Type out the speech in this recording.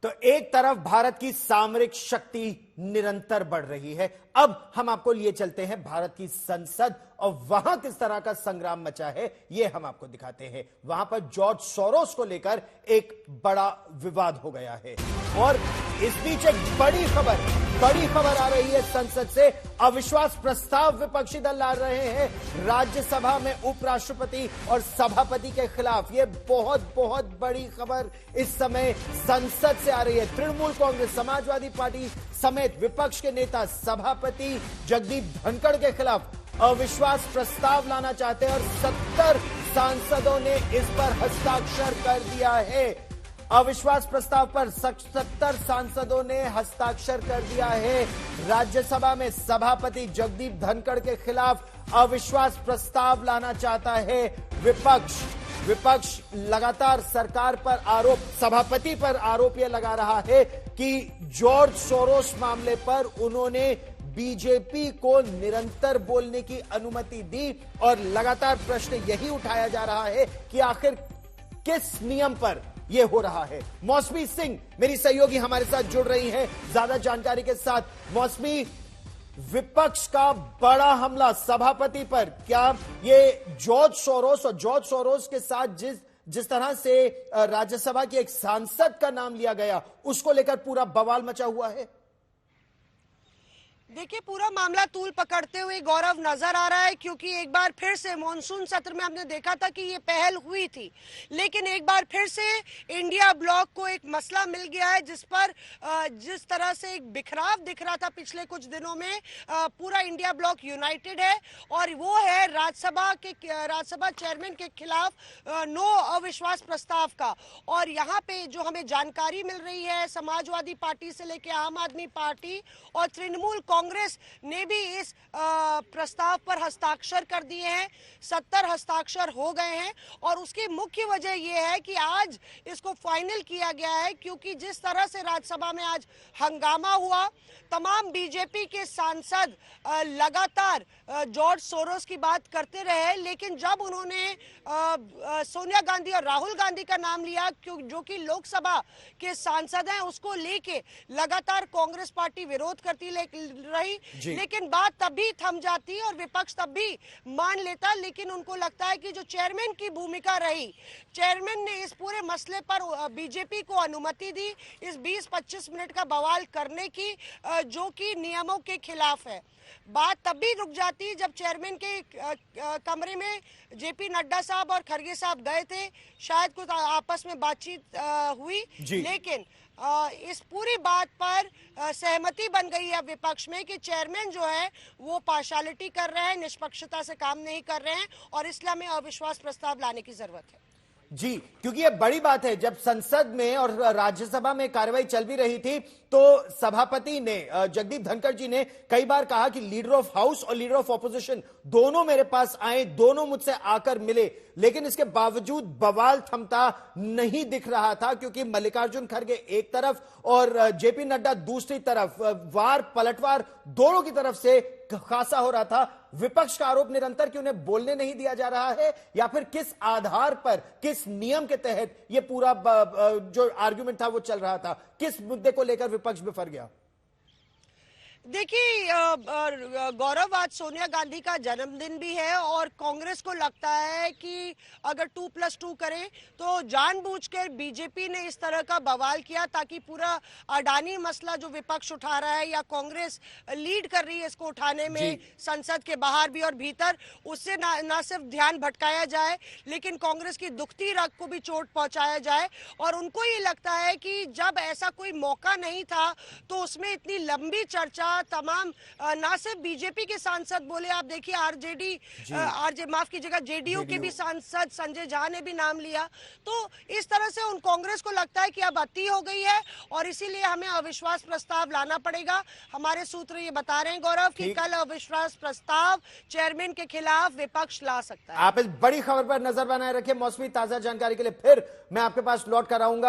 तो एक तरफ भारत की सामरिक शक्ति निरंतर बढ़ रही है। अब हम आपको लिए चलते हैं भारत की संसद और वहां किस तरह का संग्राम मचा है यह हम आपको दिखाते हैं। वहां पर जॉर्ज सोरोस को लेकर एक बड़ा विवाद हो गया है और इस बीच एक बड़ी खबर आ रही है। संसद से अविश्वास प्रस्ताव विपक्षी दल ला रहे हैं राज्यसभा में उपराष्ट्रपति और सभापति के खिलाफ। यह बहुत बड़ी खबर इस समय संसद से आ रही है। तृणमूल कांग्रेस, समाजवादी पार्टी समेत विपक्ष के नेता सभापति जगदीप धनखड़ के खिलाफ अविश्वास प्रस्ताव लाना चाहते हैं और 70 सांसदों ने इस पर हस्ताक्षर कर दिया है। अविश्वास प्रस्ताव पर 70 सांसदों ने हस्ताक्षर कर दिया है। राज्यसभा में सभापति जगदीप धनखड़ के खिलाफ अविश्वास प्रस्ताव लाना चाहता है विपक्ष लगातार सरकार पर सभापति पर आरोप यह लगा रहा है कि जॉर्ज सोरोस मामले पर उन्होंने बीजेपी को निरंतर बोलने की अनुमति दी और लगातार प्रश्न यही उठाया जा रहा है कि आखिर किस नियम पर यह हो रहा है। मौसमी सिंह मेरी सहयोगी हमारे साथ जुड़ रही है ज्यादा जानकारी के साथ। मौसमी, विपक्ष का बड़ा हमला सभापति पर, क्या ये जॉर्ज सोरोस के साथ जिस तरह से राज्यसभा की एक सांसद का नाम लिया गया उसको लेकर पूरा बवाल मचा हुआ है? देखिए, पूरा मामला तूल पकड़ते हुए गौरव नजर आ रहा है, क्योंकि एक बार फिर से मॉनसून सत्र में हमने देखा था कि ये पहल हुई थी, लेकिन एक बार फिर से इंडिया ब्लॉक को एक मसला मिल गया है जिस पर जिस तरह से एक बिखराव दिख रहा था पिछले कुछ दिनों में। पूरा इंडिया ब्लॉक यूनाइटेड है और वो है राज्यसभा चेयरमैन के खिलाफ नो अविश्वास प्रस्ताव का। और यहाँ पे जो हमें जानकारी मिल रही है, समाजवादी पार्टी से लेकर आम आदमी पार्टी और तृणमूल कांग्रेस ने भी इस प्रस्ताव पर हस्ताक्षर कर दिए हैं। 70 हस्ताक्षर हो गए हैं और उसकी मुख्य वजह यह है कि आज इसको फाइनल किया गया है, क्योंकि जिस तरह से राज्यसभा में आज हंगामा हुआ, तमाम बीजेपी के सांसद लगातार जॉर्ज सोरोस की बात करते रहे, लेकिन जब उन्होंने सोनिया गांधी और राहुल गांधी का नाम लिया जो कि लोकसभा के सांसद हैं, उसको लेके लगातार कांग्रेस पार्टी विरोध करती रही, लेकिन बात तभी थम जाती और विपक्ष तब भी मान लेता। लेकिन उनको लगता है कि जो चेयरमैन की भूमिका रही, चेयरमैन ने इस पूरे मसले पर बीजेपी को अनुमति दी इस 20-25 मिनट का बवाल करने की, जो कि नियमों के खिलाफ है। बात तब भी रुक जाती जब चेयरमैन के कमरे में जेपी नड्डा साहब और खड़गे साहब गए थे, शायद कुछ आपस में बातचीत हुई, लेकिन इस पूरी बात पर सहमति बन गई है विपक्ष में कि चेयरमैन जो है वो पार्शियलिटी कर रहे हैं, निष्पक्षता से काम नहीं कर रहे हैं और इसलिए हमें अविश्वास प्रस्ताव लाने की जरूरत है। जी, क्योंकि यह बड़ी बात है। जब संसद में और राज्यसभा में कार्रवाई चल भी रही थी तो सभापति ने जगदीप धनखड़ जी ने कई बार कहा कि लीडर ऑफ हाउस और लीडर ऑफ ऑपोजिशन दोनों मेरे पास आए, दोनों मुझसे आकर मिले, लेकिन इसके बावजूद बवाल थमता नहीं दिख रहा था, क्योंकि मल्लिकार्जुन खड़गे एक तरफ और जेपी नड्डा दूसरी तरफ, वार पलटवार दोनों की तरफ से खासा हो रहा था। विपक्ष का आरोप निरंतर कि उन्हें बोलने नहीं दिया जा रहा है, या फिर किस आधार पर, किस नियम के तहत यह पूरा जो आर्गुमेंट था वो चल रहा था, किस मुद्दे को लेकर विपक्ष बिफर गया? देखिए गौरव, आज सोनिया गांधी का जन्मदिन भी है और कांग्रेस को लगता है कि अगर 2+2 करें तो जानबूझकर बीजेपी ने इस तरह का बवाल किया ताकि पूरा अडानी मसला जो विपक्ष उठा रहा है या कांग्रेस लीड कर रही है इसको उठाने में, संसद के बाहर भी और भीतर, उससे ना सिर्फ ध्यान भटकाया जाए लेकिन कांग्रेस की दुखती रग को भी चोट पहुंचाया जाए। और उनको ये लगता है कि जब ऐसा कोई मौका नहीं था तो उसमें इतनी लंबी चर्चा, तमाम ना सिर्फ बीजेपी के सांसद बोले, आप देखिए जेडीयू के भी सांसद संजय झा ने भी नाम लिया। तो इस तरह से उन कांग्रेस को लगता है कि अब अति हो गई है और इसीलिए हमें अविश्वास प्रस्ताव लाना पड़ेगा। हमारे सूत्र ये बता रहे हैं गौरव कि कल अविश्वास प्रस्ताव चेयरमैन के खिलाफ विपक्ष ला सकता है। आप इस बड़ी खबर पर नजर बनाए रखें। मौसमी, ताजा जानकारी के लिए फिर मैं आपके पास लौट कर आऊंगा।